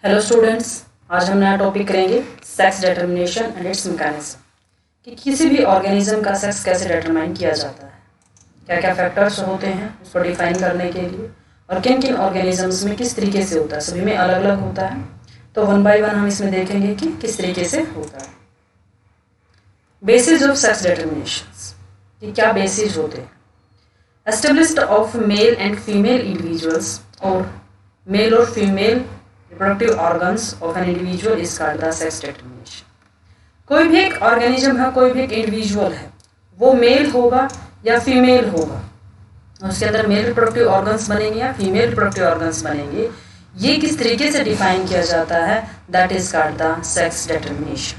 Hello students, आज हम नया टॉपिक करेंगे sex determination and it's mechanism कि किसी भी ऑर्गेनिज्म का सेक्स कैसे डिटरमाइन किया जाता है, क्या क्या फैक्टर्स होते हैं उसको डिफाइन करने के लिए और किन किन ऑर्गेनिजम्स में किस तरीके से होता है। सभी में अलग अलग होता है, तो वन बाय वन हम इसमें देखेंगे कि किस तरीके से होता है। बेसिस ऑफ सेक्स डिटर्मिनेशंस, कि क्या बेसिस होते हैं। Established of male and female individuals और मेल और female reproductive organs of an individual is called the sex determination. कोई भी एक ऑर्गेनिज्म है, कोई भी एक इंडिविजुअल है, वो मेल होगा या फीमेल होगा, उसके अंदर मेल रिप्रोडक्टिव ऑर्गन्स बनेंगे या फीमेल रिप्रोडक्टिव ऑर्गन्स बनेंगे, ये किस तरीके से डिफाइन किया जाता है, that is called the sex determination.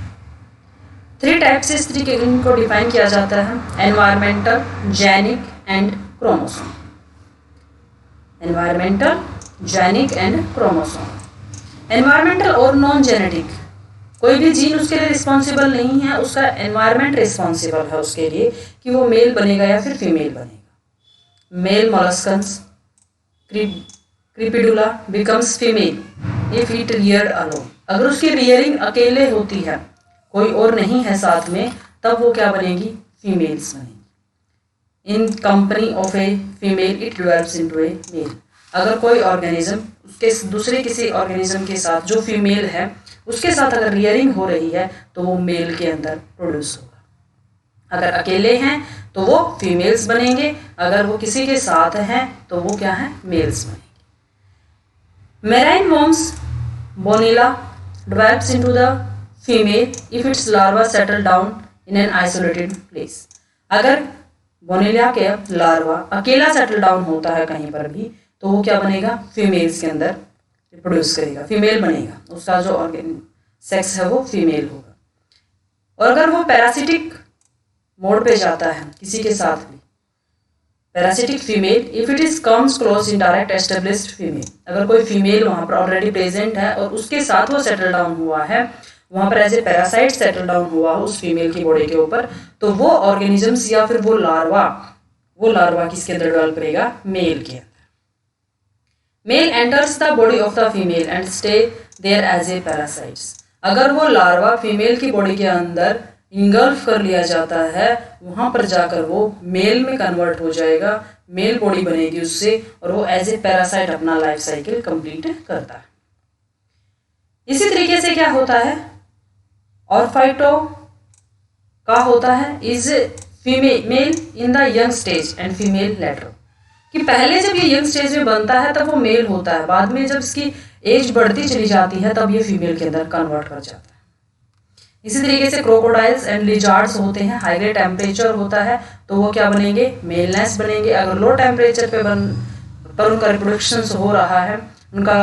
3 type से इस तरीके इनको डिफाइन किया जाता है, environmental, genic and chromosome. Environmental, genic and chromosome. Environmental और नॉन जेनेटिक, कोई भी जीन उसके लिए रिस्पॉन्सिबल नहीं है, उसका एनवायरमेंट रिस्पॉन्सिबल है उसके लिए कि वो मेल बनेगा या फिर फीमेल बनेगा। Male molluscans Crepidula becomes female if it reared alone. अगर उसकी रियरिंग अकेले होती है, कोई और नहीं है साथ में, तब वो क्या बनेगी, फीमेल्स बनेगी। In company of a female it develops into a male. अगर कोई ऑर्गेनिज्म उसके दूसरे किसी ऑर्गेनिज्म के साथ जो फीमेल है उसके साथ अगर रियरिंग हो रही है तो वो मेल के अंदर प्रोड्यूस होगा। अगर अकेले हैं तो वो फीमेल्स बनेंगे, अगर वो किसी के साथ हैं तो वो क्या है, मेल्स बनेंगे। Marine worms Bonellia develops into the female if its larva settle down in an isolated place. अगर बोनिला के लार्वा अकेला सेटल डाउन होता है कहीं पर भी, तो वो क्या बनेगा, फीमेल्स के अंदर रिप्रोड्यूस करेगा, फीमेल बनेगा, उसका जो सेक्स है वो फीमेल होगा। और अगर वो पैरासिटिक मोड पे जाता है किसी के साथ भी, parasitic female if it is comes close in direct established female, अगर कोई फीमेल वहां पर ऑलरेडी प्रेजेंट है और उसके साथ वो सेटल डाउन हुआ है, वहां पर as a parasite settle down हुआ उस फीमेल की बॉडी के ऊपर, तो वो ऑर्गेनिजम्स या फिर वो लार्वा किसके अंदर डेवलप करेगा, मेल के अंदर। Male enters the body of the female and stay there as a parasites. अगर वो लार्वा फीमेल की बॉडी के अंदर इंगल्फ कर लिया जाता है, वहां पर जाकर वो मेल में कन्वर्ट हो जाएगा, मेल बॉडी बनेगी उससे, और वो एज ए पैरासाइट अपना लाइफ साइकिल कंप्लीट करता है। इसी तरीके से क्या होता है, ऑर्फाइटो का होता है is male in the young stage and female later, कि पहले जब ये यंग स्टेज में बनता है तब वो मेल होता है, बाद में जब इसकी एज बढ़ती चली जाती है तब ये फीमेल के अंदर कन्वर्ट कर जाता है। इसी तरीके से क्रोकोडाइल्स एंड लिजार्ड्स होते हैं, हाई टेम्परेचर होता है तो वो क्या बनेंगे, मेलनेस बनेंगे। अगर लो टेम्परेचर पर उनका रिप्रोडक्शन हो रहा है, उनका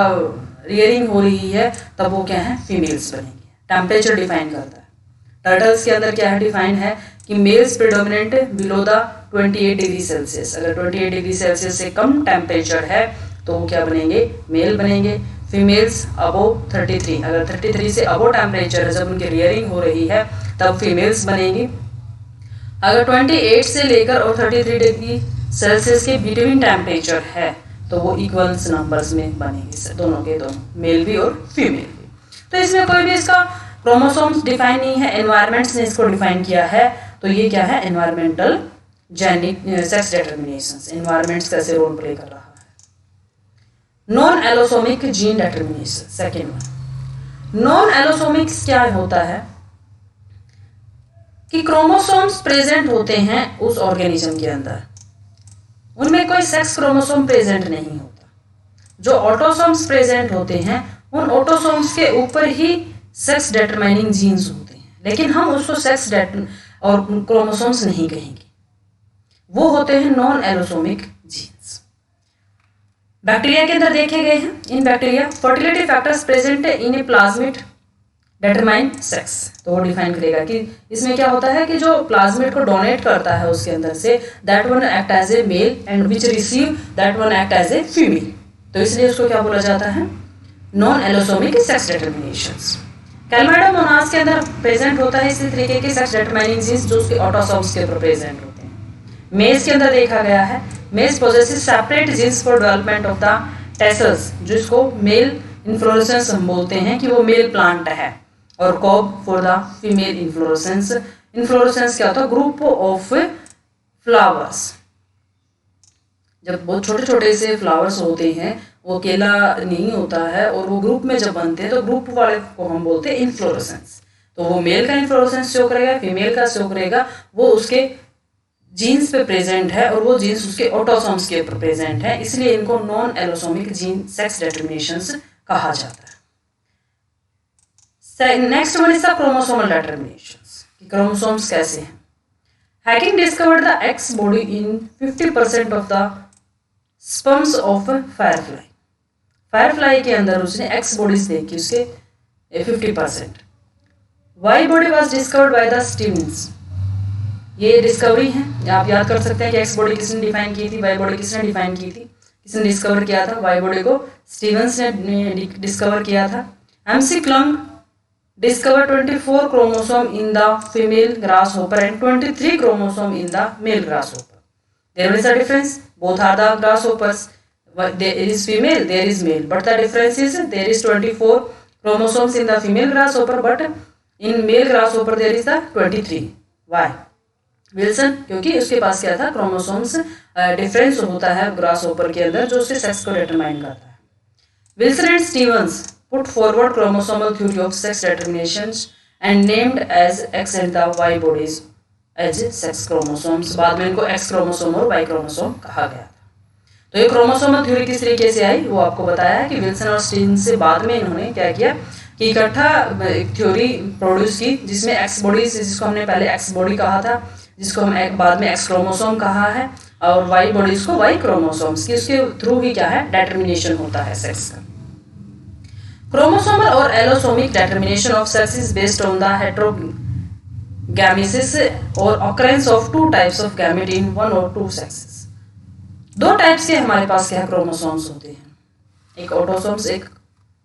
रियरिंग हो रही है, तब वो क्या है, फीमेल्स बनेंगे। टेम्परेचर डिफाइन करता है। टर्टल्स के अंदर क्या है, डिफाइन है कि males predominant below the 28 degree Celsius. अगर 28 डिग्री सेल्सियस से कम टेम्परेचर है तो वो क्या बनेंगे, मेल बनेंगे। फीमेल्स अबोव 33, अगर 33 से अबोव टेम्परेचर है, जब उनकी रियरिंग हो रही है, तब फीमेल्स बनेंगी। अगर 28 से लेकर और 33 डिग्री सेल्सियस के बिटवीन टेम्परेचर है तो वो इक्वल्स नंबर्स में बनेंगे, दोनों के दोनों, मेल भी और फीमेल भी। तो इसमें कोई भी इसका क्रोमोसोम्स डिफाइन नहीं है, एनवायरमेंट्स ने इसको डिफाइन किया है। तो ये क्या है, environmental genic sex determinations, environments कैसे रोल प्ले कर रहा है। Non allosomic gene determination, second one. Non allosomics क्या होता है कि क्रोमोसोम्स प्रेजेंट होते हैं उस ऑर्गेनिज्म के अंदर, उनमें कोई सेक्स क्रोमोसोम प्रेजेंट नहीं होता। जो ऑटोसोम्स प्रेजेंट होते हैं, उन ऑटोसोम्स के ऊपर ही सेक्स डिटरमाइनिंग जीन्स होते हैं, लेकिन हम उसको सेक्स और क्रोमोसोम्स नहीं कहेंगे, वो होते हैं नॉन एलोसोमिक जीन्स। बैक्टीरिया के अंदर देखे गए हैं, इन bacteria fertility factors present in A plasmid determine sex, तो वो डिफाइन करेगा कि इसमें क्या होता है कि जो प्लाज्मिड को डोनेट करता है उसके अंदर से, that one act as a male and which receive that one act as a female, तो इसलिए उसको क्या बोला जाता है, non allosomic sex determinations. Chlamydomonas के अंदर प्रेजेंट होता है इसी तरीके के सेक्स डिटरमाइनिंग जीन्स जो उसके ऑटोसोम्स के ऊपर प्रेजेंट होते हैं। मेज के अंदर देखा गया है, maize possesses separate genes for development of the tassels, जिसको मेल इन्फ्लोरेसेंस हम बोलते हैं कि वो मेल प्लांट है, और cob for the female inflorescence. Inflorescence क्या होता है? Group of flowers. जब बहुत छोटे छोटे से फ्लावर्स होते हैं, वो अकेला नहीं होता है, और वो ग्रुप में जब बनते हैं तो ग्रुप वाले को हम बोलते हैं इन्फ्लोरेसेंस। तो वो मेल का इन्फ्लोरेसेंस शो करेगा, फीमेल का शो करेगा, वो उसके जीन्स पे प्रेजेंट है और वो जीन्स उसके ऑटोसोम्स के ऊपर प्रेजेंट है, इसलिए इनको non allosomic gene sex determinations कहा जाता है। Next one is the chromosomal determinations, कि क्रोमोसोम्स कैसे हैं। Henking discovered the X body in 50% of the sperms of firefly. Firefly के अंदर उसने एक्स बॉडीज देखी, उसके 50%। Y body was discovered by the Stevens. ये डिस्कवरी है, आप याद कर सकते हैं कि एक्स बॉडी किसने डिफाइन की थी, वाई बॉडी किसने डिफाइन की थी, किसने डिस्कवर किया था? वाई बॉडी को स्टीवंस ने डिस्कवर किया था। McClung discover 24 chromosome in the female grasshopper and 23 chromosome in the male grasshopper. There is a difference. Both are the grasshoppers. There is female, there is male. But the difference is there is 24 chromosomes in the female grasshopper, but in male grasshopper there is the 23. Why? Wilson, क्योंकि उसके पास क्या था? Chromosomes difference होता है grasshopper के अंदर, जो उसके सेक्स को डिटरमाइन करता है। Wilson and Stevens put forward chromosomal theory of sex determination and named as X and the Y bodies as sex chromosomes. बाद में इनको एक्स क्रोमोसोम और वाई क्रोमोसोम कहा गया था। तो ये क्रोमोसोमल थ्योरी किस तरीके से आई वो आपको बताया है कि विल्सन और स्टीवन से बाद में इन्होंने क्या किया कि इकट्ठा एक थ्योरी प्रोड्यूस की, जिसमें एक्स बॉडीज, जिसको हमने पहले एक्स बॉडी कहा था, जिसको हम बाद में एक्स क्रोमोसोम कहा है, और वाई बॉडीज को वाई क्रोमोसोम्स की, उसके थ्रू ही क्या है? डिटरमिनेशन होता है सेक्स का। क्रोमोसोमल और allosomic determination of sex is based on the heterogamesis और occurrence of 2 types of gamete in 1 और 2 सेक्सेस। 2 टाइप्स के हमारे पास क्या क्रोमोसोम्स होते हैं, एक ऑटोसोम्स, एक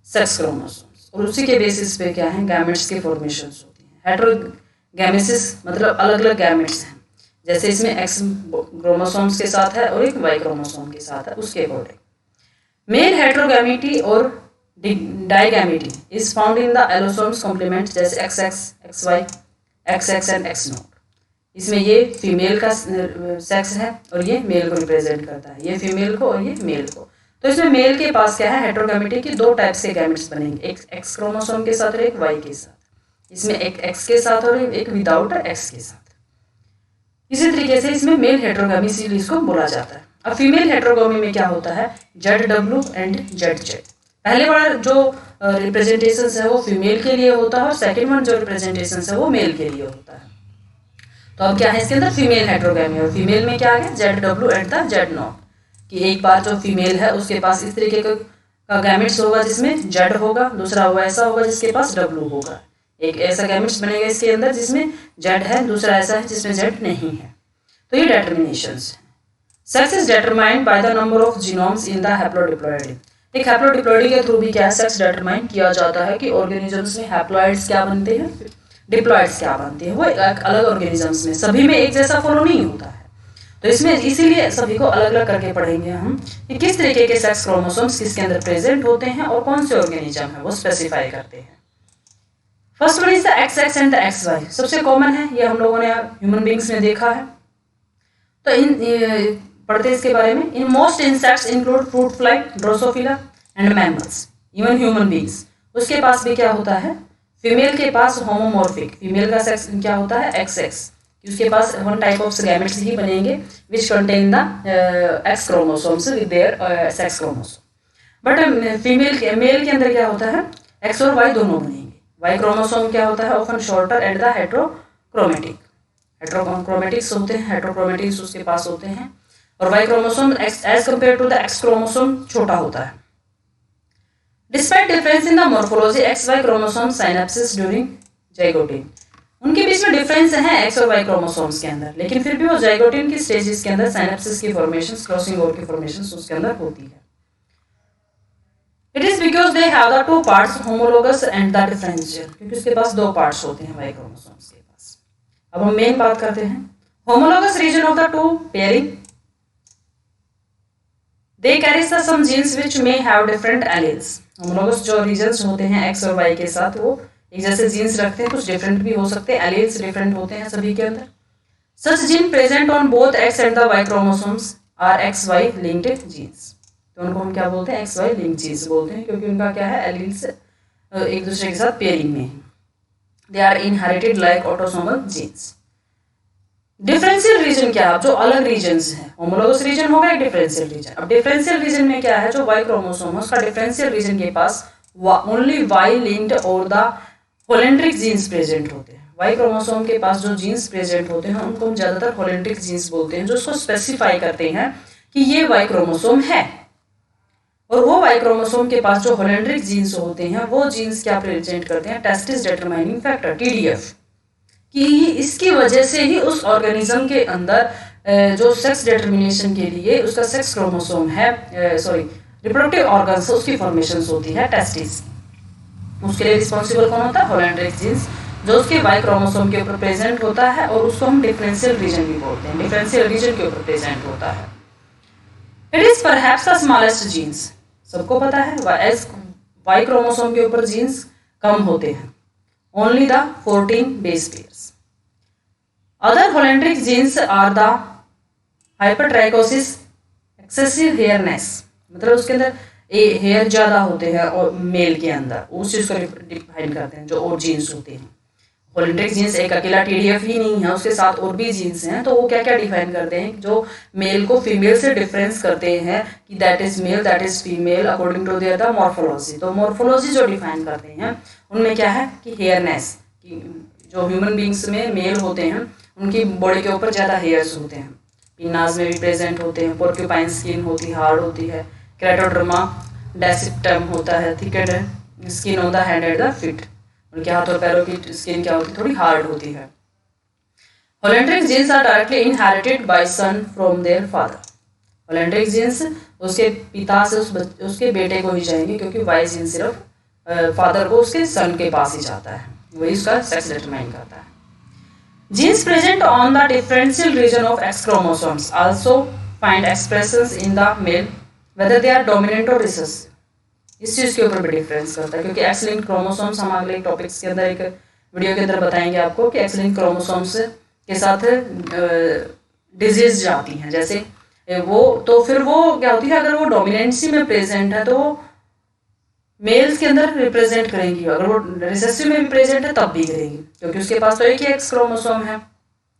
सेक्स क्रोमोसोम्स, और उसी के बेसिस पे क्या है? गैमेट्स के फॉर्मेशंस होती हैं। हेटेरोगैमेसिस मतलब अलग अलग गैमेट्स हैं, जैसे इसमें एक्स क्रोमोसोम्स के साथ है और एक वाई क्रोमोसोम के साथ है, उसके अकॉर्डिंग। मेल हेटेरोगैमेटी और digamety is found in the allosomes complement, जैसे XX, XY, XX and X0। इसमें ये फीमेल का सेक्स है और ये मेल को रिप्रेजेंट करता है, ये फीमेल को और ये मेल को। तो इसमें मेल के पास क्या है? हेटेरोगैमेटी की 2 टाइप्स के गैमेट्स बनेंगे, एक एक्स क्रोमोसोम के साथ और एक वाई के साथ। इसमें एक एक्स के साथ और एक विदाउट एक्स के साथ। इसी तरीके से इसमें मेल हेटेरोगैमी इसीलिए इसको बोला जाता है। अब फीमेल हेटेरोगैमी में क्या होता है? ZW and ZZ। पहले वाला जो रिप्रेजेंटेशन है वो फीमेल के लिए होता है, और सेकेंड वन जो रिप्रेजेंटेशन है वो मेल के लिए होता है। तो अब क्या है इसके अंदर? फीमेल हेटेरोगैमी, और फीमेल में क्या आ गया? ZW एंड द Z0, कि एक बार जो फीमेल है उसके पास इस तरीके का गैमेट्स होगा जिसमें Z होगा, दूसरा हुआ ऐसा होगा जिसके पास W होगा। एक ऐसा गैमेट्स बनेगा इसके अंदर जिसमें Z है, दूसरा ऐसा है जिसमें Z नहीं है। तो ये डिटरमिनेशंस है। Sex is determined by the number of genomes in the haplodiploidy. एक हैप्लोडिप्लॉइडी के थ्रू भी क्या है? सेक्स डिटरमाइन किया जाता है कि ऑर्गेनिजम्स में हैप्लॉइड्स क्या बनते हैं, डिप्लॉइड्स क्या बनते हैं। वो एक अलग ऑर्गेनिजम्स में, सभी में एक जैसा फॉलो नहीं होता है। तो इसमें इसीलिए सभी को अलग अलग करके पढ़ेंगे हम कि किस तरीके के सेक्स क्रोमोसोम्स किसके अंदर प्रेजेंट होते हैं और कौन से ऑर्गेनिज्म है वो स्पेसिफाई करते हैं। First one is the XX and the XY। सबसे कॉमन है, ये हम लोगों ने ह्यूमन बींग्स में देखा है। तो इन पढ़ते इसके बारे में। In most insects include fruit fly, Drosophila and mammals, even human beings. उसके पास भी क्या होता है? फीमेल के पास होमोमॉर्फिक, फीमेल का सेक्स क्या होता है? XX। उसके पास 1 टाइप ऑफ गैमेट्स ही बनेंगे which contain the X chromosomes with their sex chromosome. But female male के अंदर क्या होता है? X और Y दोनों बनेंगे। Y क्रोमोसोम क्या होता है? Often shorter and the heterochromatic. Heterochromatics होते हैं, हेट्रोक्रोमेटिक्स उसके पास होते हैं, और Y chromosome as compared to the X chromosome छोटा होता है। Despite difference in the morphology XY chromosome synapsis during zygotene. उनके बीच में डिफरेंस है X और Y क्रोमोसोम्स के अंदर, लेकिन फिर भी वो जाइगोटिन की स्टेजेस के अंदर साइनेप्सिस की फॉर्मेशंस, क्रॉसिंग ओवर की फॉर्मेशंस उसके अंदर होती है। It is because they have the 2 parts homologous and the differential, क्योंकि उसके पास 2 पार्ट्स होते हैं Y क्रोमोसोम्स के पास। अब हम मेन बात करते हैं homologous region of the 2 pairing they carries the same genes which may have different alleles. Homologous जो रीजन्स होते हैं एक्स और वाई के साथ वो एक जैसे जीन्स रखते हैं, कुछ डिफरेंट भी हो सकते हैं, एलील्स डिफरेंट होते हैं सभी के अंदर। Such gene present on both X and the Y chromosomes are X Y linked genes. तो उनको हम क्या बोलते हैं, एक्स वाई लिंक्ड जीन्स बोलते हैं, क्योंकि उनका क्या है, एलील्स एक दूसरे के साथ पेयरिंग में है। They are inherited like autosomal genes. Differential region क्या है, जो अलग रीजन्स हैं, होमोलोगस रीजन होगा एक डिफरेंशियल रीजन। अब डिफरेंशियल रीजन में क्या है, जो वाई क्रोमोसोम है उसका डिफरेंशियल रीजन के पास ओनली वाई लिंक्ड और द होलेंड्रिक जीन्स प्रेजेंट होते हैं। वाई क्रोमोसोम के पास जो जीन्स प्रेजेंट होते हैं उनको हम ज्यादातर होलेंड्रिक जीन्स बोलते हैं, जो उसको स्पेसिफाई करते हैं कि ये वाई क्रोमोसोम है। और वो वाई क्रोमोसोम के पास जो होलेंड्रिक जीन्स होते हैं वो जीन्स क्या प्रेजेंट करते हैं, टेस्टिस डिटरमाइनिंग फैक्टर TDF, कि इसकी वजह से ही उस ऑर्गेनिज्म के अंदर जो सेक्स डिटर्मिनेशन के लिए उसका सेक्स क्रोमोसोम है, रिप्रोडक्टिव ऑर्गन्स उसकी फॉर्मेशन होती है टेस्टिस। उसके लिए रिस्पॉन्सिबल कौन होता है, होलेंड्रिक जीन्स, जो उसके वाई क्रोमोसोम के ऊपर प्रेजेंट होता है और उसको हम डिफरेंशियल रीजन भी बोलते हैं, डिफरेंशियल रीजन के ऊपर प्रेजेंट होता है। It is perhaps the smallest genes, सबको पता है वाई क्रोमोसोम के ऊपर जीन्स कम होते हैं, only the 14 base pairs. Other holendric genes are the hypertrichosis, excessive hairness, मतलब उसके अंदर हेयर ज़्यादा होते हैं और मेल के अंदर उस चीज़ को डिफाइन करते हैं, जो और जीन्स होते हैं। होलेंड्रिक जीन्स एक अकेला TDF ही नहीं है, उसके साथ और भी जीन्स हैं, तो वो क्या क्या डिफाइन करते हैं, जो मेल को फीमेल से डिफरेंस करते हैं कि that is male that is female according to their the morphology. तो मॉर्फोलॉजी जो डिफाइन करते हैं उनमें क्या है कि हेयरनेस, कि जो ह्यूमन बींग्स में मेल होते हैं उनकी बॉडी के ऊपर ज़्यादा हेयर्स होते हैं, पिन्नाज में भी प्रेजेंट होते हैं, पोर्क्यूपाइन स्किन होती है, हार्ड होती है, क्रेटोडर्मा डेसिप्टम होता है, thickened skin on the hand and the feet, उनके हाथ और पैरों की स्किन क्या होती है, थोड़ी हार्ड होती है। Holandric genes are directly inherited by son from their father. Holandric genes उसके पिता से उसके बेटे को ही जाएंगे, क्योंकि वाई जीन सिर्फ फादर को उसके सन के पास ही जाता है, वही उसका सेक्स डिटरमाइन करता है। Genes present on the differential region of X chromosomes also find expressions in the male whether they are dominant और रिसेसिव। इस चीज़ के ऊपर भी डिफरेंस करता है, क्योंकि एक्स लिंक्ड क्रोमोसोम्स हम अगले टॉपिक्स के अंदर एक वीडियो के अंदर बताएंगे आपको कि एक्स लिंक्ड क्रोमोसोम्स के साथ डिजीज जाती हैं, जैसे वो तो फिर वो क्या होती है, अगर वो डोमिनेंसी में प्रेजेंट है तो मेल्स के अंदर रिप्रेजेंट करेंगी, अगर वो रिसेसिव में भी प्रेजेंट है तब भी करेंगी, क्योंकि उसके पास तो एक ही एक्स क्रोमोसोम है।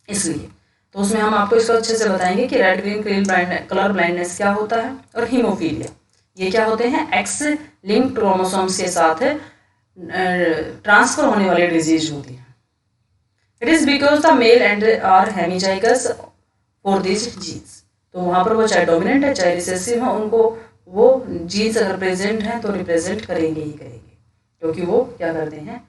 इसलिए तो उसमें हम आपको इसको अच्छे से बताएंगे कि रेड ग्रीन कलर ब्लाइंडनेस क्या होता है और हीमोफीलिया, ये क्या होते हैं, एक्स लिंक्ड क्रोमोसोम्स के साथ ट्रांसफर होने वाली डिजीज होती है। It is because the male and are hemizygous for this genes. तो वहाँ पर वो चाहे डोमिनेंट है चाहे रिसेसिव है, उनको वो जीन्स अगर प्रेजेंट हैं तो रिप्रेजेंट करेंगे ही करेंगे, क्योंकि वो क्या करते हैं,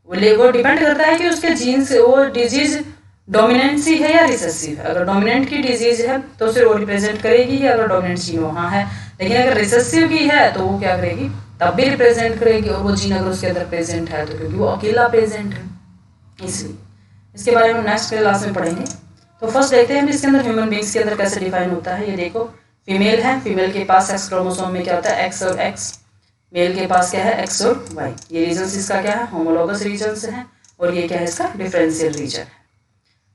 वो डिपेंड करता है कि उसके जीन्स वो डिजीज डोमिनेंसी है या रिसेसिव है। अगर डोमिनेंट की डिजीज है तो फिर वो रिप्रेजेंट करेगी, अगर डोमिनेंट जीन वहाँ है, लेकिन अगर रिसेसिव की है तो वो क्या करेगी, तब भी रिप्रेजेंट करेगी, और वो जीन अगर उसके अंदर प्रेजेंट है तो क्योंकि वो अकेला प्रेजेंट है। इसलिए इसके बारे में हम नेक्स्ट क्लास में पढ़ेंगे। तो फर्स्ट देखते हैं हम इसके अंदर ह्यूमन बींग्स के अंदर कैसे डिफाइन होता है। ये देखो, फीमेल है, फीमेल के पास एक्स क्रोमोसोम में क्या होता है, एक्स और एक्स, मेल के पास क्या है, एक्स और वाई। ये रीजन्स इसका क्या है, होमोलोगस रीजन्स हैं, और ये क्या है, इसका डिफरेंशियल रीजन है।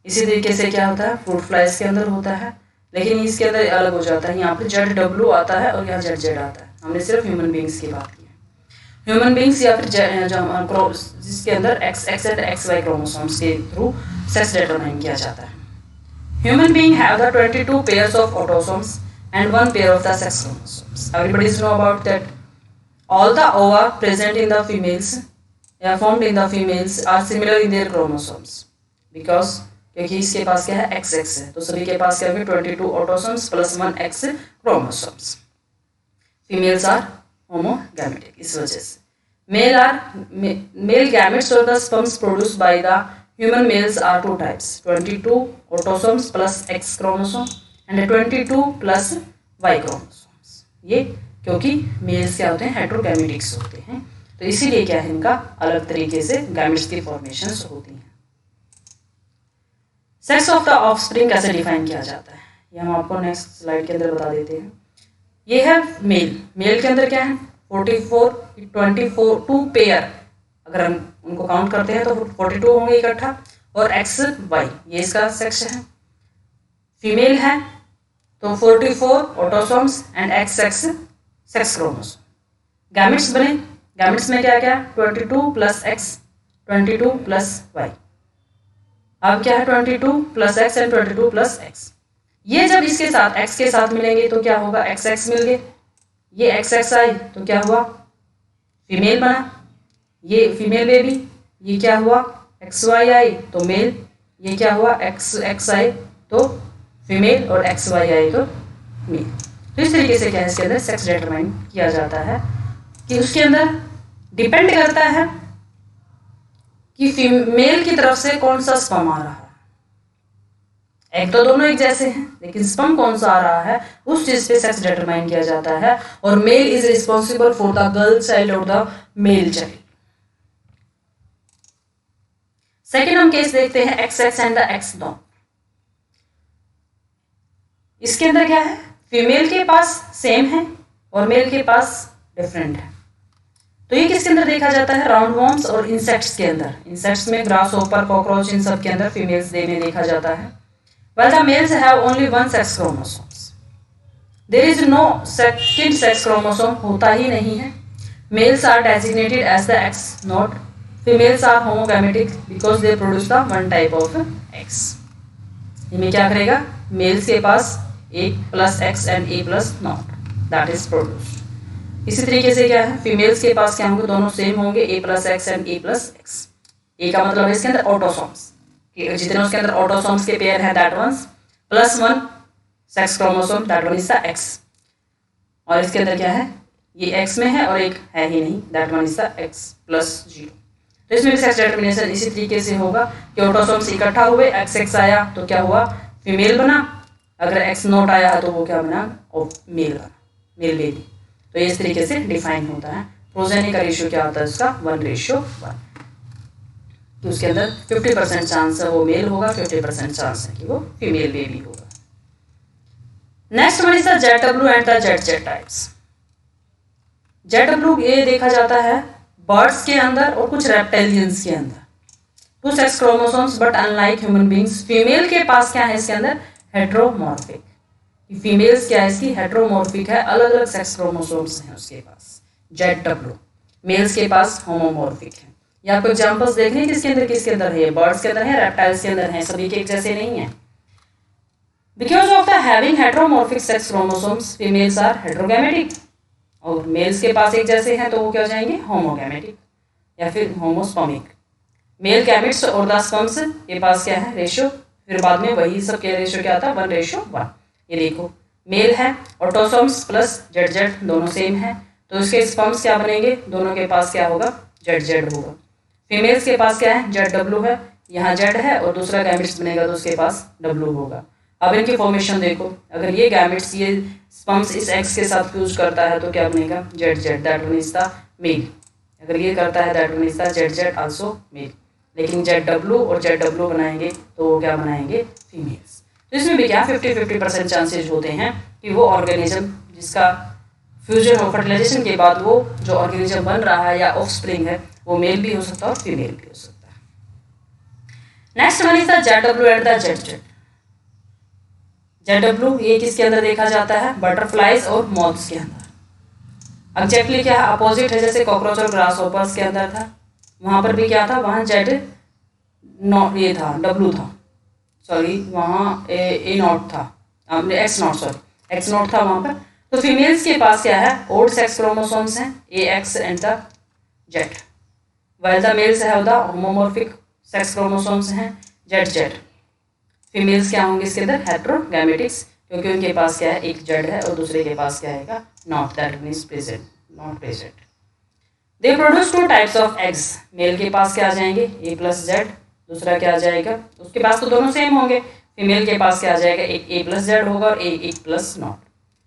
इसी तरीके से क्या होता है, फ्रूट फ्लाइज के अंदर होता है, लेकिन इसके अंदर अलग हो जाता है, यहाँ पर ZW आता है और यहाँ ZZ आता है। हमने सिर्फ ह्यूमन बींग्स की बात की है। ह्यूमन बींग्स या फिर जिसके अंदर एक्स एंड XY क्रोमोसोम्स के थ्रू सेक्स डिटरमाइन किया जाता है। Human being have the 22 pairs of autosomes and 1 pair of the sex chromosomes. Everybody know about that. All the ova present in the females, formed in the females, are similar in their chromosomes. Because क्योंकि इसके पास क्या है, XX है, तो सभी के पास क्या है, 22 autosomes plus 1 X chromosomes. Females are homogametic, इस वजह से मेल गैमेट्स और the sperms produced by the human males are 2 types, 22 autosomes plus X chromosome and 22 plus Y chromosomes. ये क्योंकि मेल्स क्या होते हैं, हेट्रोगैमेटिक्स होते हैं, तो इसीलिए क्या है, इनका अलग तरीके से गैमेट्स की फॉर्मेशंस होती हैं। सेक्स ऑफ द ऑफस्प्रिंग कैसे डिफाइन किया जाता है, ये हम आपको नेक्स्ट स्लाइड के अंदर बता देते हैं। ये है मेल। मेल के अंदर क्या है 44, 24 2 पेयर, अगर हम उनको काउंट करते हैं तो 42 होंगे इकट्ठा, और एक्स वाई ये इसका सेक्स है। फीमेल है तो 44 autosomes and x sex chromosome. Gametes बने, गैमेट्स में क्या क्या 22 प्लस एक्स 22 प्लस वाई। अब क्या है 22 plus X and 22 plus x. ये जब इसके साथ एक्स के साथ मिलेंगे तो क्या होगा एक्स एक्स मिल गए, ये एक्स एक्स आई तो क्या हुआ फीमेल बना, ये फीमेल बेबी, ये क्या हुआ एक्स वाई आई तो मेल, ये क्या हुआ एक्स एक्स आई तो फीमेल, और एक्स वाई आई तो मेल। तो इस तरीके से क्या है इसके अंदर सेक्स डिटरमाइन किया जाता है कि उसके अंदर डिपेंड करता है कि फीमेल की तरफ से कौन सा स्पर्म आ रहा है। एक तो दोनों एक जैसे हैं लेकिन स्पर्म कौन सा आ रहा है उस चीज पे सेक्स डिटरमाइन किया जाता है, और male is responsible for the girl child और द मेल चाइल्ड। सेकेंड हम केस देखते हैं X X and the X not. इसके अंदर क्या है फीमेल के पास सेम है और मेल के पास डिफरेंट है। तो ये किसके अंदर देखा जाता है राउंड वॉर्म्स और इंसेक्ट्स के अंदर। इंसेक्ट्स में ग्रास होपर कॉकरोच इन सब के अंदर फीमेल्स में देखा जाता है। While the males have only one sex chromosomes, there is no second sex chromosome, होता ही नहीं है। Males are designated as the X naught. Females are homogametic because they produce the one type of X. इनमें क्या करेगा mails के पास एक plus X and A plus not that is produced. इसी तरीके से क्या है फीमेल्स के पास क्या होंगे दोनों सेम होंगे A plus X and A plus X. A का मतलब है इसके अंदर ऑटोसोम्स, जितने उसके अंदर ऑटोसोम्स के पेयर हैं that ones plus one sex chromosome that one is the x. और इसके अंदर क्या है ये एक्स में है और एक है ही नहीं that one is the x plus 0। तो इसमें भी सेक्स डिटरमिनेशन इसी तरीके से होगा कि ऑटोसोम्स इकट्ठा हुए एक्स एक्स आया तो क्या हुआ फीमेल बना, अगर एक्स नॉट आया तो वो क्या बना और मेल बना मेल बेबी। तो इस तरीके से डिफाइन होता है। प्रोजेनी का रेशियो क्या होता है उसका 1:1। तो उसके अंदर 50% चांस है वो मेल होगा, 50% चांस है कि वो फीमेल बेबी होगा। Next one is the ZW and the ZZ types. ZW ये देखा जाता है बर्ड्स के अंदर और कुछ रेप्टाइलियंस के अंदर। 2 sex chromosomes but unlike human beings. Female के पास क्या है इसके अंदर हेट्रोमॉर्फिक। फीमेल्स क्या है इसकी हेट्रोमॉर्फिक है, अलग अलग सेक्स क्रोमोसोम्स हैं उसके पास ZW। मेल्स के पास होमोमॉर्फिक है। ये आपको एग्जांपल्स देखने हैं किसके अंदर है, बर्ड्स के अंदर है रेप्टाइल्स के अंदर है, सभी के एक जैसे नहीं है। Because of the having heteromorphic sex chromosomes females are heterogametic, और मेल्स के पास एक जैसे हैं तो वो क्या हो जाएंगे होमोगैमेटिक या फिर होमोस्पर्मिक। मेल गैमेट्स और द स्पर्म्स के पास क्या है रेशियो, फिर बाद में वही सब के रेशियो क्या आता है 1:1। ये देखो मेल है ऑटोसोम्स प्लस ZZ दोनों सेम है तो इसके स्पर्म्स क्या बनेंगे दोनों के पास क्या होगा ZZ होगा। फीमेल्स के पास क्या है ZW है, यहाँ Z है और दूसरा गैमेट्स बनेगा तो उसके पास W होगा। अब इनकी फॉर्मेशन देखो, अगर ये गैमेट्स ये स्पर्म्स इस X के साथ फ्यूज करता है तो क्या बनेगा ZZ that one is the male, अगर ये करता है that one is the ZZ also male. लेकिन ZW और ZW बनाएंगे तो वो क्या बनाएंगे फीमेल्स। तो इसमें भी क्या 50-50% चांसेस होते हैं कि वो ऑर्गेनिज्म जिसका फ्यूजन और फर्टिलाइजेशन के बाद वो जो ऑर्गेनिज्म बन रहा है या ऑफस्प्रिंग है वो मेल भी हो सकता है और फीमेल भी हो सकता है। Next one is the ZW and the ZZ। ZW ये किसके अंदर देखा जाता है बटरफ्लाइज और मॉथ्स के अंदर। एग्जैक्टली क्या है अपोजिट है, जैसे कॉकरोच और ग्रास होपर्स के अंदर था वहां पर भी क्या था वहां Z नॉट ये था W था सॉरी वहाँ ए नॉट था एक्स नॉट था वहाँ पर। तो फीमेल्स के पास क्या है ओल्ड सेक्स क्रोमोसोम्स हैं AX and the Z, while the males have the homomorphic sex chromosomes हैं ZZ। फीमेल्स क्या होंगे इसके अंदर हेट्रोगैमेटिक्स क्योंकि उनके पास क्या है एक Z है और दूसरे के पास क्या है not that means present not present. They produce 2 types of eggs. Male के पास क्या आ जाएंगे A प्लस Z, दूसरा क्या आ जाएगा उसके पास तो दोनों सेम होंगे, फीमेल के पास क्या आ जाएगा एक A प्लस Z होगा और एक प्लस नॉट।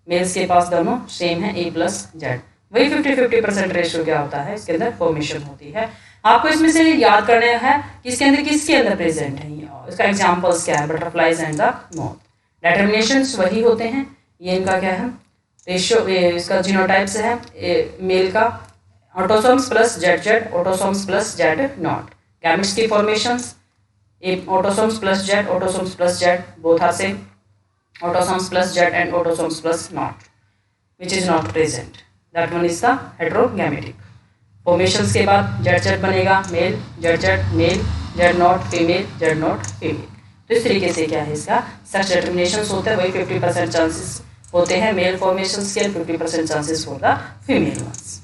मेल्स के पास दोनों सेम है A प्लस Z। वही 50-50% रेशियो क्या होता है इसके अंदर फॉर्मेशन होती है। आपको इसमें से याद करना है कि इसके अंदर प्रेजेंट है, इसका एग्जांपल्स क्या है बटरफ्लाइज एंड द मॉथ। डिटर्मिनेशंस वही होते हैं, ये इनका क्या है रेशियो इसका जीनोटाइप्स है मेल का autosomes plus Z Z, autosomes plus Z not. Gametes की formations autosomes plus Z, autosomes plus Z both are same, autosomes plus Z and autosomes plus not which is not present, that one is the heterogametic। Formations के बाद Z Z बनेगा male, Z Z male, Z not female, Z not female. तो इस तरीके से क्या है इसका सेक्स डिटर्मिनेशंस होता है, वही 50% चांसेस होते हैं मेल फॉर्मेशंस के, 50% chances for the female ones.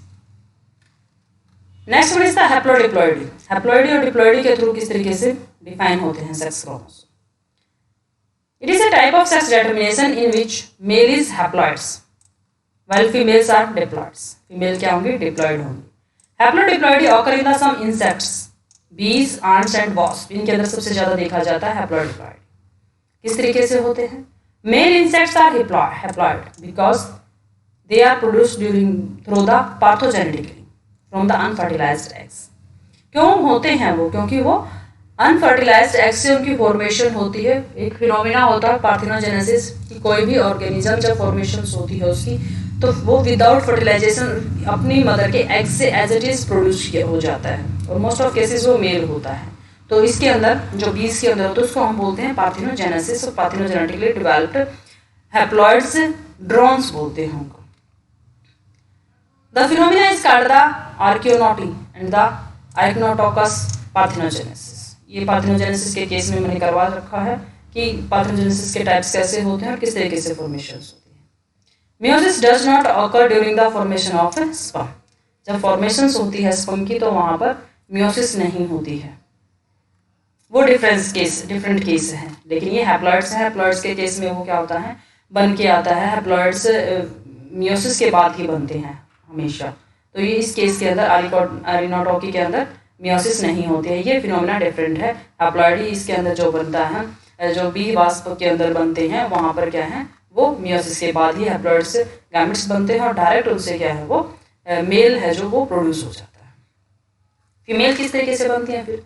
Next one is the haplodiploidy. Haploidy और डिप्लॉइडी के थ्रू किस तरीके से डिफाइन होते हैं sex chromosome. It is a type of sex determination in which male is haploids while females are diploids। Female क्या होंगी diploid होंगी। Haplodiploidy occur in the some insects, bees, ants and wasp. इनके अंदर सबसे ज्यादा देखा जाता है हैप्लोडिप्लॉइड। किस तरीके से होते हैं? Male insects are haploid because they are produced during through the parthenogenetically from the unfertilised eggs. क्यों होते हैं वो? क्योंकि वो अनफर्टिलाइज्ड एग से उनकी फॉर्मेशन होती है। एक फिनोमिना होता है पार्थिनोजेनेसिस कि कोई भी ऑर्गेनिज्म जब फॉर्मेशन होती है उसकी, तो वो विदाउट फर्टिलाइजेशन अपनी मदर के एग से एज इट इज प्रोड्यूस हो जाता है, और मोस्ट ऑफ केसेस वो मेल होता है। तो इसके अंदर जो बीज के अंदर होता है उसको हम बोलते हैं पार्थिनोजेनेसिस, और पार्थिनोजेनेटिकली डेवलप्ड हैप्लॉइड्स ड्रोन्स बोलते हैं उनको। The phenomena is called the arrhenotoky and the arrhenotokous parthenogenesis. ये पार्थिनोजेनेसिस के केस में मैंने करवा रखा है कि पार्थिनोजेनेसिस के टाइप्स कैसे होते हैं और किस तरीके से फॉर्मेशन होती है। Meiosis does not occur during the formation of sperm। जब फॉर्मेशन होती है स्पर्म की तो वहां पर मियोसिस नहीं होती है, वो डिफरेंट केस है। लेकिन ये हैप्लॉइड्स हैं, हैप्लॉइड्स के केस में वो क्या होता है बन के आता है, हैप्लॉइड्स मियोसिस के बाद ही बनते हैं हमेशा। तो ये इस केस के अंदर आरिनोटोकी के अंदर मियोसिस नहीं होती है। ये फिनोमिना डिफरेंट है। हैप्लॉइडी इसके अंदर जो बनता है, जो बी वास्प के अंदर बनते हैं वहां पर क्या है वो मियोसिस के बाद ही हैप्लॉइड्स गैमेट्स बनते हैं, और डायरेक्ट उनसे क्या है वो मेल है जो वो प्रोड्यूस हो जाता है। फीमेल किस तरीके से बनती हैं? फिर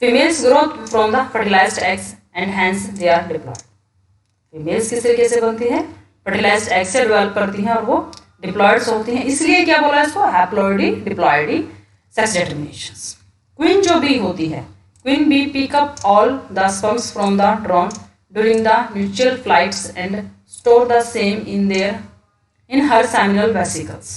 females grow from the fertilized eggs and hence they are diploid. Females किस तरीके से बनती हैं? फर्टिलाइज्ड एग से डेवलप करती हैं और वो डिप्लॉइड्स होती हैं, इसलिए क्या बोला इसको haploidy diploidy sex determinations. Queen जो बी होती है, queen bee pick up all the sperms from the drone during the mutual flights and store the same in her seminal vesicles.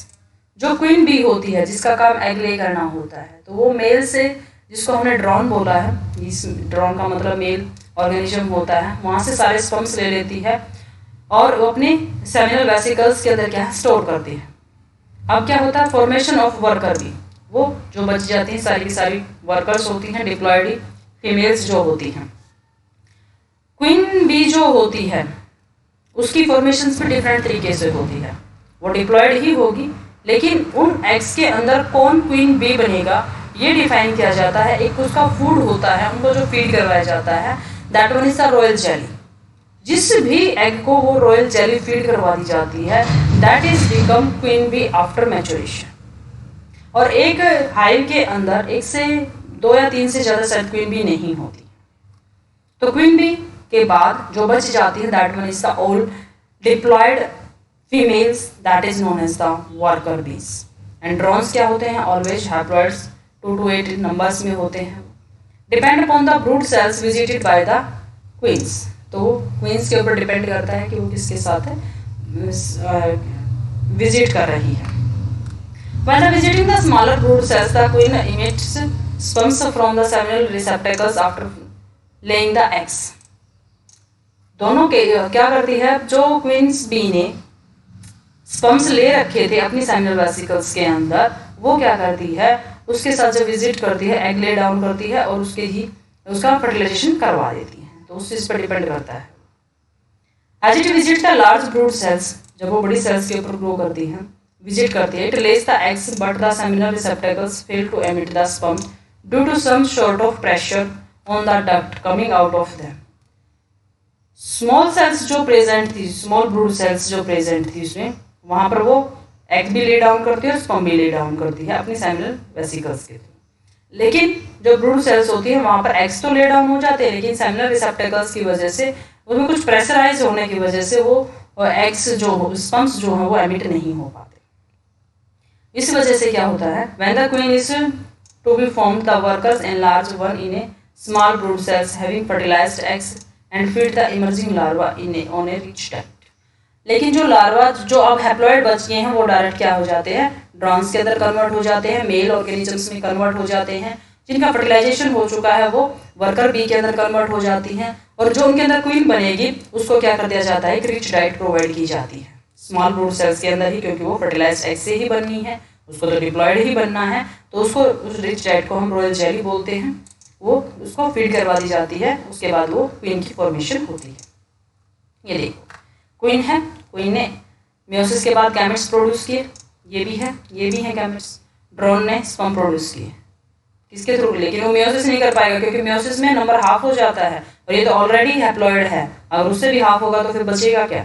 जो क्वीन बी होती है जिसका काम एग ले करना होता है, तो वो मेल से, जिसको हमने ड्रोन बोला है, इस ड्रोन का मतलब मेल ऑर्गेनिज्म होता है, वहाँ से सारे स्पर्म्स ले लेती है और वो अपने सेमिनल वेसिकल्स के अंदर क्या है स्टोर करती है। अब क्या होता है फॉर्मेशन ऑफ वर्कर बी, वो जो बच जाती हैं सारी की सारी वर्कर्स होती हैं डिप्लॉयडी फीमेल्स जो होती हैं। क्वीन बी जो होती है उसकी फॉर्मेशन भी डिफरेंट तरीके से होती है, वो डिप्लॉयड ही होगी, लेकिन उन एग्स के अंदर कौन क्वीन बी बनेगा ये डिफाइन किया जाता है। एक उसका फूड होता है, उनको जो फीड करवाया जाता है, that one is the royal jelly. जिस भी एग को वो रॉयल जेली फीड करवा दी जाती है, that is become queen bee after maturation. और एक हाइव के अंदर एक से 2 या 3 से ज़्यादा शायद क्वीन बी नहीं होती। तो क्वीन बी के बाद जो बच जाती है, that one is the old diploid females, that is known as the worker bees. And drones क्या होते हैं? ऑलवेज हैप्लॉइड्स 2 to 8 नंबर्स में होते हैं। Depend upon the brood cells visited by the queens. तो क्वींस के ऊपर डिपेंड करता है कि वो किसके साथ है विजिट कर रही है। When visiting the smaller brood cells, the queen emits sperms from the seminal receptacles after laying the eggs। दोनों के क्या करती है, जो क्वींस बी ने स्पर्म्स ले रखे थे अपनी सेमिनल वेसिकल्स के अंदर, वो क्या करती है उसके साथ जब विजिट करती है एग ले डाउन करती है और उसका फर्टिलाइजेशन करवा देती है। तो उस चीज पर डिपेंड करता है। As it visit the large brood cells, जब वो बड़ी सेल्स के ऊपर ग्रो करती है विजिट करती है, it lays the eggs but the seminal receptacles fail to emit the sperm due to some sort of pressure on the duct coming out of them. Small cells जो present थी, small brood cells जो present थी उसमें, वहां पर वो egg भी lay down करती है और स्पर्म भी ले डाउन करती है अपनी सेमिनल वेसिकल्स के थ्रू। लेकिन जो ब्रूड सेल्स होती है वहां पर एग्स तो ले डाउन हो जाते हैं, लेकिन सेमिनल रिसेप्टेकल्स की वजह से उसमें कुछ प्रेशराइज होने की वजह से वो और एग्स जो स्पर्म्स जो है वो एमिट नहीं हो पाते। इस वजह से क्या होता है, when the queen is to be formed the workers enlarge one in a small brood cells having fertilized eggs and feed the emerging larva in a on a rich diet. लेकिन जो लार्वा जो अब haploid बच गए हैं वो direct क्या हो जाते हैं, ड्रॉन्स के अंदर कन्वर्ट हो जाते हैं, मेल ऑर्गेनिजम्स में कन्वर्ट हो जाते हैं। जिनका फर्टिलाइजेशन हो चुका है वो वर्कर बी के अंदर कन्वर्ट हो जाती हैं, और जो उनके अंदर क्वीन बनेगी उसको क्या कर दिया जाता है, एक रिच डाइट प्रोवाइड की जाती है स्मॉल ब्रूड सेल्स के अंदर ही, क्योंकि वो फर्टिलाइज्ड एग से ही बननी है, उसको तो डिप्लॉयड ही बनना है, तो उसको उस रिच डाइट को हम रॉयल जेली बोलते हैं, वो उसको फीड करवा दी जाती है। उसके बाद वो क्वीन की फॉर्मेशन होती है। ये देखो क्वीन है, क्वीन ने मियोसिस के बाद गैमेट्स प्रोड्यूस किए, ये भी है गैमेट्स। ड्रोन ने स्पर्म प्रोड्यूस किए, किसके थ्रू, लेकिन वो मियोसिस नहीं कर पाएगा क्योंकि मियोसिस में नंबर हाफ हो जाता है और ये तो ऑलरेडी हैप्लॉइड है, अगर उससे भी हाफ होगा तो फिर बचेगा क्या,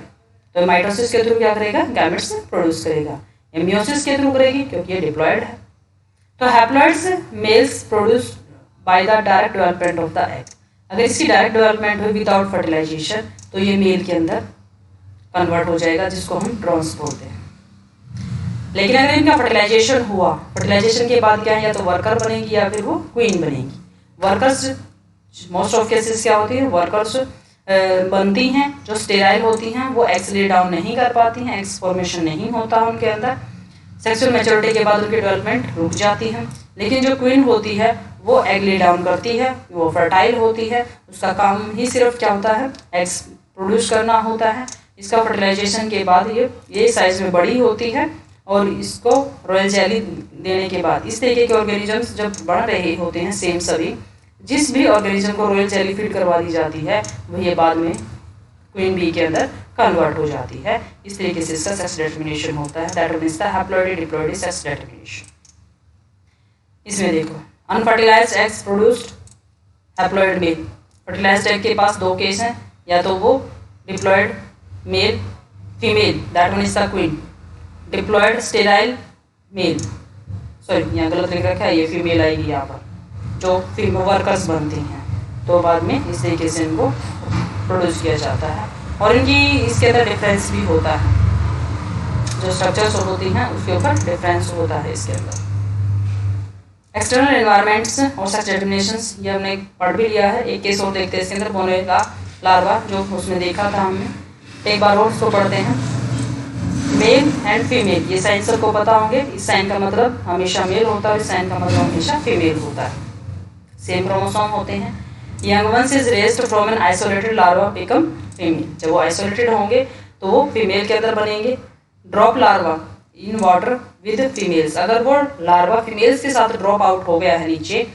तो माइटोसिस के थ्रू क्या करेगा, गैमेट्स प्रोड्यूस करेगा। ये मियोसिस के थ्रू करेगी क्योंकि ये डिप्लॉयड है। तो haploids males produce by the direct development of the egg. अगर इसकी डायरेक्ट डेवलपमेंट हुई विदाउट फर्टिलाइजेशन तो ये मेल के अंदर कन्वर्ट हो जाएगा, जिसको हम ड्रॉन्स बोलते हैं। लेकिन अगर इनका फर्टिलाइजेशन हुआ, फर्टिलाइजेशन के बाद क्या है, या तो वर्कर बनेगी या फिर वो क्वीन बनेगी। वर्कर्स मोस्ट ऑफ केसेस क्या होती है, वर्कर्स बनती हैं जो स्टेराइल होती हैं, वो एग्स ले डाउन नहीं कर पाती हैं, एग्स फॉर्मेशन नहीं होता उनके अंदर, सेक्सुअल मैच्योरिटी के बाद उनकी डेवलपमेंट रुक जाती है। लेकिन जो क्वीन होती है वो एग ले डाउन करती है, वो फर्टाइल होती है, उसका काम ही सिर्फ क्या होता है, एग्स प्रोड्यूस करना होता है। इसका फर्टिलाइजेशन के बाद ये साइज में बड़ी होती है और इसको रॉयल जेली देने के बाद इस तरीके के ऑर्गेनिजम्स जब बढ़ रहे होते हैं, सेम सभी जिस भी ऑर्गेनिज्म को रॉयल जेली फीड करवा दी जाती है वह बाद में क्वीन बी के अंदर कन्वर्ट हो जाती है। इस तरीके से इसका सेक्स डिटर्मिनेशन होता है, that means the haploid diploid sex determination. इसमें देखो unfertilized eggs produced haploid male. Fertilized egg के पास दो केस हैं, या तो वो diploid male female that one is the queen, diploid sterile male, sorry यहाँ गलत लिख रखा है, ये फीमेल आएगी यहाँ पर, जो फीमेल वर्कर्स बनती हैं, तो बाद में इस तरीके से इनको प्रोड्यूस किया जाता है। और इनकी इसके अंदर डिफरेंस भी होता है, जो स्ट्रक्चर्स होती हैं उसके ऊपर डिफरेंस होता है इसके अंदर। एक्सटर्नल एनवायरमेंट्स और सेक्स डिटर्मिनेशंस ये हमने पढ़ भी लिया है। एक केस और देखते हैं इसके अंदर, बोनेला लार्वा जो उसमें देखा था हमने, एक बार और उसको पढ़ते हैं। मेल एंड फीमेल, ये साइन सबको पता होंगे, इस साइन का मतलब हमेशा मेल होता है, इस साइन का मतलब हमेशा फीमेल होता है, सेम क्रोमोसोम होते हैं। Young ones is raised from an isolated larva become female, जब वो आइसोलेटेड होंगे तो वो फीमेल के अंदर बनेंगे। Drop larva in water with females, अगर वो लार्वा फीमेल्स के साथ ड्रॉप आउट हो गया है नीचे,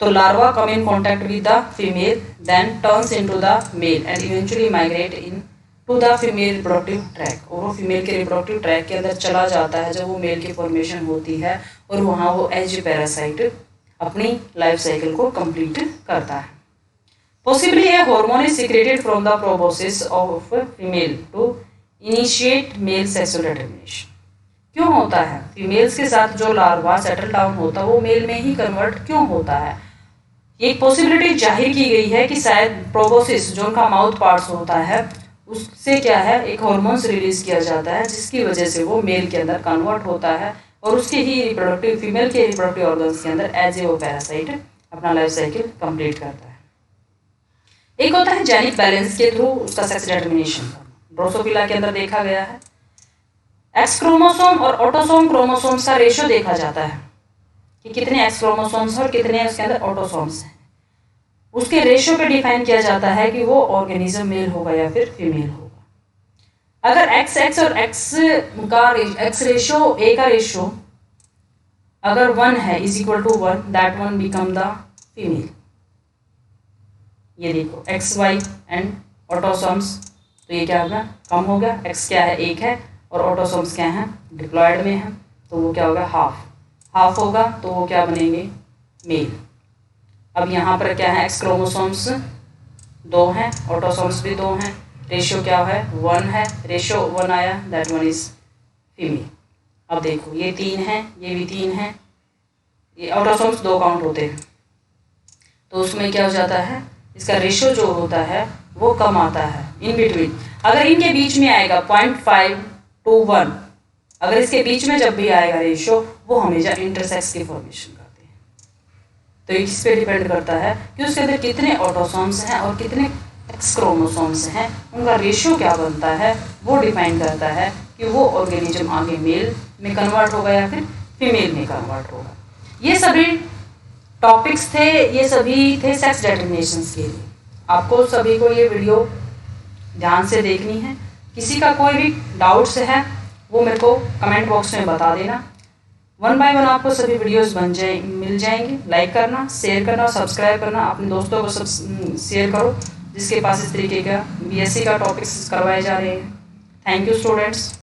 तो larva come in contact with the female then turns into the male and eventually migrate in to the female reproductive tract, और वो फीमेल के रिप्रोडक्टिव ट्रैक के अंदर चला जाता है जब वो मेल की फॉर्मेशन होती है, और वहाँ वो एज पैरासाइट अपनी लाइफ साइकिल को कंप्लीट करता है। Possibly a hormone is secreted from the proboscis of female to initiate male sexual determination. क्यों होता है, फीमेल्स के साथ जो लार्वा सेटल डाउन होता है वो मेल में ही कन्वर्ट क्यों होता है? एक पॉसिबिलिटी जाहिर की गई है कि शायद प्रोबोसिस जो उनका माउथ पार्ट्स होता है उससे क्या है, एक हार्मोन्स रिलीज किया जाता है जिसकी वजह से वो मेल के अंदर कन्वर्ट होता है और उसके ही रिप्रोडक्टिव फीमेल के रिप्रोडक्टिव ऑर्गन्स के अंदर एज ए वो पैरासाइट अपना लाइफ साइकिल कंप्लीट करता है। एक होता है जेनिक बैलेंस के थ्रू उसका सेक्स डिटर्मिनेशन, ड्रोसोफिला के अंदर देखा गया है। एक्स क्रोमोसोम और ऑटोसोम क्रोमोसोम्स का रेशियो देखा जाता है कि कितने एक्स क्रोमोसोम्स और कितने उसके अंदर ऑटोसोम्स हैं, उसके रेशियो पे डिफाइन किया जाता है कि वो ऑर्गेनिज्म मेल होगा या फिर फीमेल होगा। अगर एक्स एक्स और एक्स का एक्स रेशियो ए का रेशियो अगर 1 है is equal to 1, that one become the female. ये देखो एक्स वाई एंड ऑटोसोम्स, तो ये क्या होगा, कम होगा। एक्स क्या है, 1 है, और ऑटोसोम्स क्या हैं, डिप्लॉयड में है, तो वो क्या होगा, हाफ होगा, तो वो क्या बनेंगे, मेल। अब यहाँ पर क्या है, एक्स क्रोमोसोम्स 2 हैं, ऑटोसोम्स भी 2 हैं, रेशियो क्या है, 1 है, रेशियो 1 आया, दैट वन इज फीमेल। अब देखो ये 3 हैं, ये भी 3 हैं, ये ऑटोसोम्स 2 काउंट होते हैं, तो उसमें क्या हो जाता है, इसका रेशो जो होता है वो कम आता है इन बिटवीन। अगर इनके बीच में आएगा 0.5 to 1, अगर इसके बीच में जब भी आएगा रेशो, वो हमेशा इंटरसेक्स की फॉर्मेशन करते हैं। तो इस पे डिपेंड करता है कि उसके अंदर कितने ऑटोसोम्स हैं और कितने एक्स क्रोमोसोम्स हैं, उनका रेशो क्या बनता है, वो डिफाइन करता है कि वो ऑर्गेनिज्म आगे मेल में कन्वर्ट होगा या फिर फीमेल में कन्वर्ट होगा। ये सभी टॉपिक्स थे, ये सभी थे सेक्स डिटरमिनेशंस के लिए। आपको सभी को ये वीडियो ध्यान से देखनी है। किसी का कोई भी डाउट्स है वो मेरे को कमेंट बॉक्स में बता देना। 1 by 1 आपको सभी वीडियोस मिल जाएंगे। लाइक करना, शेयर करना और सब्सक्राइब करना। अपने दोस्तों को सब शेयर करो जिसके पास इस तरीके का BSc का टॉपिक्स करवाए जा रहे हैं। Thank you students.